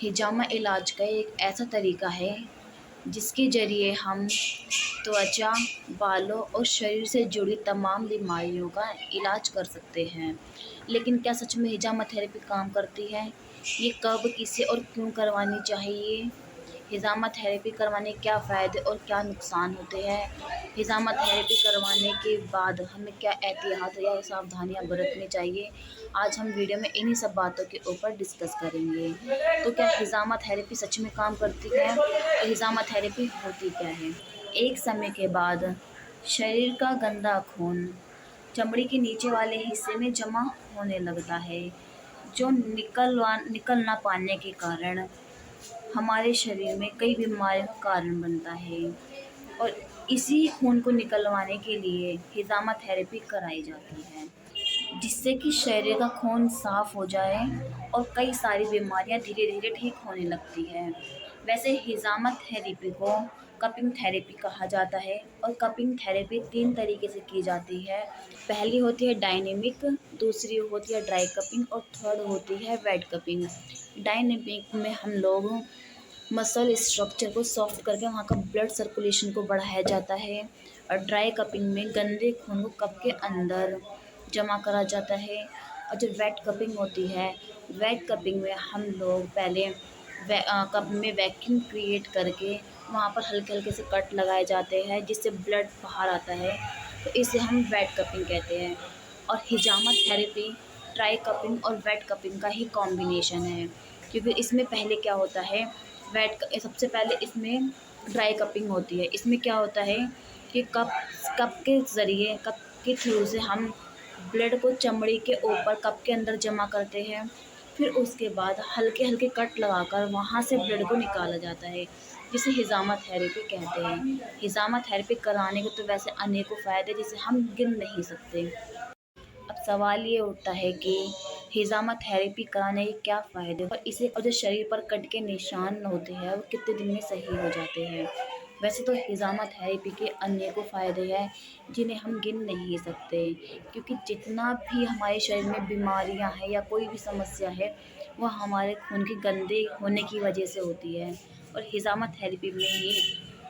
हिजामा इलाज का एक ऐसा तरीका है जिसके ज़रिए हम त्वचा, बालों और शरीर से जुड़ी तमाम बीमारियों का इलाज कर सकते हैं। लेकिन क्या सच में हिजामा थेरेपी काम करती है? ये कब, किसे और क्यों करवानी चाहिए? हिजामा थेरेपी करवाने के क्या फ़ायदे और क्या नुकसान होते हैं? हिजामा थेरेपी करवाने के बाद हमें क्या एहतियात या सावधानियाँ बरतनी चाहिए? आज हम वीडियो में इन्हीं सब बातों के ऊपर डिस्कस करेंगे। तो क्या हिजामा थेरेपी सच में काम करती है? तो हिजामा थेरेपी होती क्या है? एक समय के बाद शरीर का गंदा खून चमड़ी के नीचे वाले हिस्से में जमा होने लगता है, जो निकल ना पाने के कारण हमारे शरीर में कई बीमारियों का कारण बनता है। और इसी खून को निकलवाने के लिए हिजामा थेरेपी कराई जाती है, जिससे कि शरीर का खून साफ हो जाए और कई सारी बीमारियां धीरे धीरे ठीक होने लगती है। वैसे हिजामा थेरेपी को कपिंग थेरेपी कहा जाता है और कपिंग थेरेपी 3 तरीके से की जाती है। पहली होती है डायनेमिक, दूसरी होती है ड्राई कपिंग और थर्ड होती है वेट कपिंग। डायनेमिक में हम लोग मसल स्ट्रक्चर को सॉफ्ट करके वहाँ का ब्लड सर्कुलेशन को बढ़ाया जाता है, और ड्राई कपिंग में गंदे खून को कप के अंदर जमा करा जाता है। और जो वेट कपिंग होती है, वेट कपिंग में हम लोग पहले कप में वैक्यूम क्रिएट करके वहाँ पर हल्के हल्के से कट लगाए जाते हैं, जिससे ब्लड बाहर आता है, तो इसे हम वेट कपिंग कहते हैं। और हिजामा थेरेपी ड्राई कपिंग और वेट कपिंग का ही कॉम्बिनेशन है, क्योंकि इसमें पहले क्या होता है, सबसे पहले इसमें ड्राई कपिंग होती है। इसमें क्या होता है कि कप के ज़रिए, कप के थ्रू से हम ब्लड को चमड़ी के ऊपर कप के अंदर जमा करते हैं। फिर उसके बाद हल्के हल्के कट लगाकर वहाँ से ब्लड को निकाला जाता है, जिसे हिजामा थेरेपी कहते हैं। हिजामा थेरेपी कराने के तो वैसे अनेकों फ़ायदे जिसे हम गिन नहीं सकते। अब सवाल ये उठता है कि हिजामा थेरेपी कराने के क्या फ़ायदे और जो शरीर पर कट के निशान होते हैं वो कितने दिन में सही हो जाते हैं। वैसे तो हिजामा थेरेपी के अनेकों फ़ायदे हैं जिन्हें हम गिन नहीं सकते, क्योंकि जितना भी हमारे शरीर में बीमारियां हैं या कोई भी समस्या है, वो हमारे खून के गंदे होने की वजह से होती है। और हिजामा थेरेपी में ही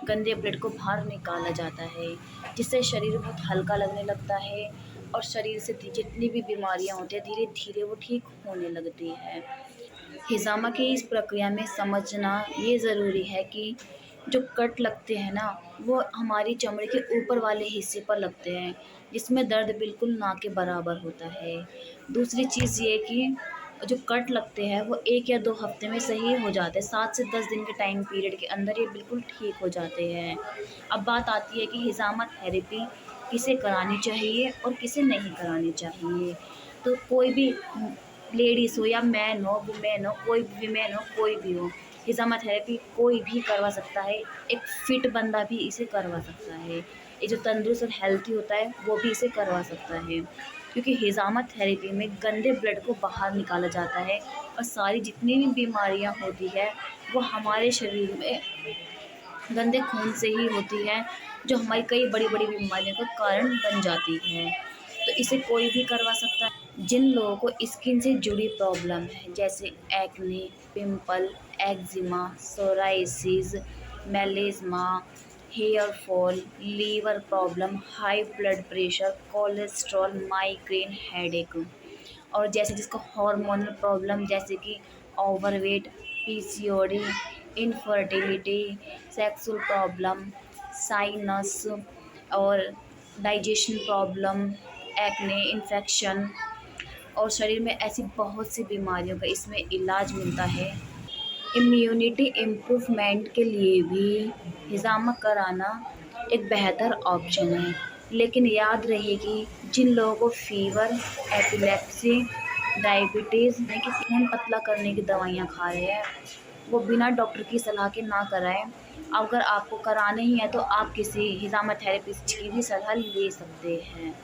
गंदे ब्लड को बाहर निकाला जाता है, जिससे शरीर बहुत हल्का लगने लगता है और शरीर से जितनी भी बीमारियां होती हैं धीरे धीरे वो ठीक होने लगती है। हिजामा की इस प्रक्रिया में समझना ये ज़रूरी है कि जो कट लगते हैं ना, वो हमारी चमड़ी के ऊपर वाले हिस्से पर लगते हैं, जिसमें दर्द बिल्कुल ना के बराबर होता है। दूसरी चीज़ ये कि जो कट लगते हैं वो 1 या 2 हफ्ते में सही हो जाते हैं। 7 से 10 दिन के टाइम पीरियड के अंदर ये बिल्कुल ठीक हो जाते हैं। अब बात आती है कि हिजामा थेरेपी किसे करानी चाहिए और किसे नहीं करानी चाहिए। तो कोई भी लेडीज़ हो या मैन हो, वुमेन हो, कोई भी वीमेन हो, कोई भी हो, हिजामा थेरेपी कोई भी करवा सकता है। एक फिट बंदा भी इसे करवा सकता है। ये जो तंदुरुस्त और हेल्थी होता है वो भी इसे करवा सकता है, क्योंकि हिजामा थेरेपी में गंदे ब्लड को बाहर निकाला जाता है और सारी जितनी भी बीमारियां होती है वो हमारे शरीर में गंदे खून से ही होती है, जो हमारी कई बड़ी बड़ी बीमारियों का कारण बन जाती है। तो इसे कोई भी करवा सकता है। जिन लोगों को स्किन से जुड़ी प्रॉब्लम है, जैसे acne, pimple, eczema, psoriasis, melasma, hair fall, liver problem, high blood pressure, cholesterol, migraine, headache, और जैसे जिसको हार्मोनल प्रॉब्लम जैसे कि overweight, PCOD, infertility, sexual problem, sinus और डाइजेशन प्रॉब्लम, एक्ने, इन्फेक्शन और शरीर में ऐसी बहुत सी बीमारियों का इसमें इलाज मिलता है। इम्यूनिटी इम्प्रूवमेंट के लिए भी हिजामा कराना एक बेहतर ऑप्शन है। लेकिन याद रहे कि जिन लोगों को फीवर, एपिलेप्सी, डायबिटीज़ यानी कि खून पतला करने की दवाइयाँ खा रहे हैं, वो बिना डॉक्टर की सलाह के ना कराएं। अगर आपको कराने ही है तो आप किसी हिजामा थेरेपिस्ट की भी सलाह ले सकते हैं।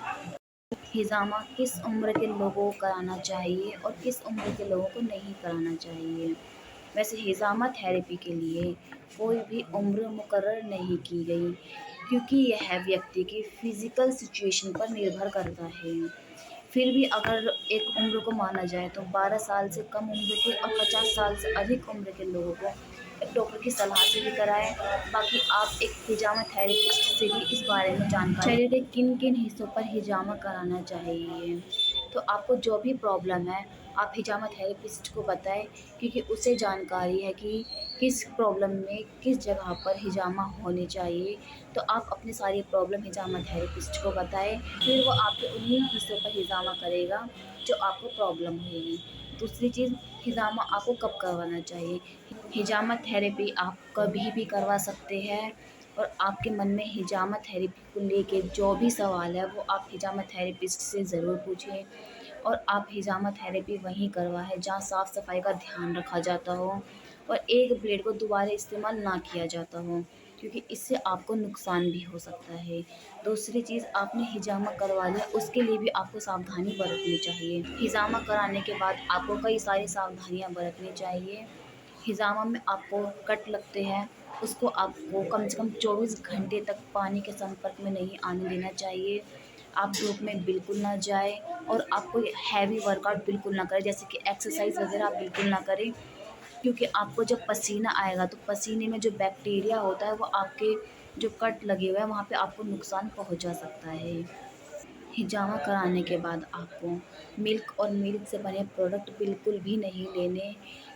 हिजामा किस उम्र के लोगों को कराना चाहिए और किस उम्र के लोगों को नहीं कराना चाहिए? वैसे हिजामा थेरेपी के लिए कोई भी उम्र मुकर्रर नहीं की गई, क्योंकि यह व्यक्ति की फ़िज़िकल सिचुएशन पर निर्भर करता है। फिर भी अगर एक उम्र को माना जाए तो 12 साल से कम उम्र के और 50 साल से अधिक उम्र के लोगों को एक डॉक्टर की सलाह से भी कराएं। बाकी आप एक हिजामा थेरेपिस्ट से भी इस बारे में जानकारी शरीर के किन किन हिस्सों पर हिजामा कराना चाहिए। तो आपको जो भी प्रॉब्लम है आप हिजामा थेरेपिस्ट को बताएं, क्योंकि उसे जानकारी है कि किस प्रॉब्लम में किस जगह पर हिजामा होनी चाहिए। तो आप अपनी सारी प्रॉब्लम हिजामा थेरेपिस्ट को बताएं, फिर वो आपके उन्हीं हिस्सों पर हिजामा करेगा जो आपको प्रॉब्लम होगी। दूसरी चीज़, हिजामा आपको कब करवाना चाहिए। हिजामा थेरेपी आप कभी भी करवा सकते हैं, और आपके मन में हिजामा थेरेपी को लेके जो भी सवाल है वो आप हिजामा थेरेपिस्ट से ज़रूर पूछें। और आप हिजामा थेरेपी वहीं करवाएं जहाँ साफ़ सफाई का ध्यान रखा जाता हो और एक ब्लेड को दोबारा इस्तेमाल ना किया जाता हो, क्योंकि इससे आपको नुकसान भी हो सकता है। दूसरी चीज़, आपने हिजामा करवा लिया उसके लिए भी आपको सावधानी बरतनी चाहिए। हिजामा कराने के बाद आपको कई सारी सावधानियाँ बरतनी चाहिए। हिजामा में आपको कट लगते हैं, उसको आपको कम से कम 24 घंटे तक पानी के संपर्क में नहीं आने देना चाहिए। आप धूप में बिल्कुल ना जाएँ, और आप कोई हैवी वर्कआउट बिल्कुल ना करें, जैसे कि एक्सरसाइज़ वगैरह आप बिल्कुल ना करें, क्योंकि आपको जब पसीना आएगा तो पसीने में जो बैक्टीरिया होता है वो आपके जो कट लगे हुए हैं वहाँ पे आपको नुकसान पहुँचा सकता है। हिजामा कराने के बाद आपको मिल्क और मिल्क से बने प्रोडक्ट बिल्कुल भी नहीं लेने,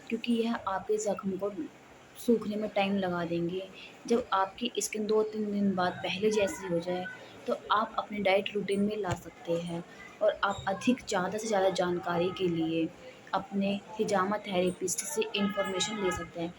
क्योंकि यह आपके ज़ख्म को सूखने में टाइम लगा देंगे। जब आपकी स्किन 2-3 दिन बाद पहले जैसी हो जाए तो आप अपने डाइट रूटीन में ला सकते हैं। और आप अधिक ज़्यादा से ज़्यादा जानकारी के लिए अपने हिजामा थेरेपिस्ट से इन्फॉर्मेशन ले सकते हैं।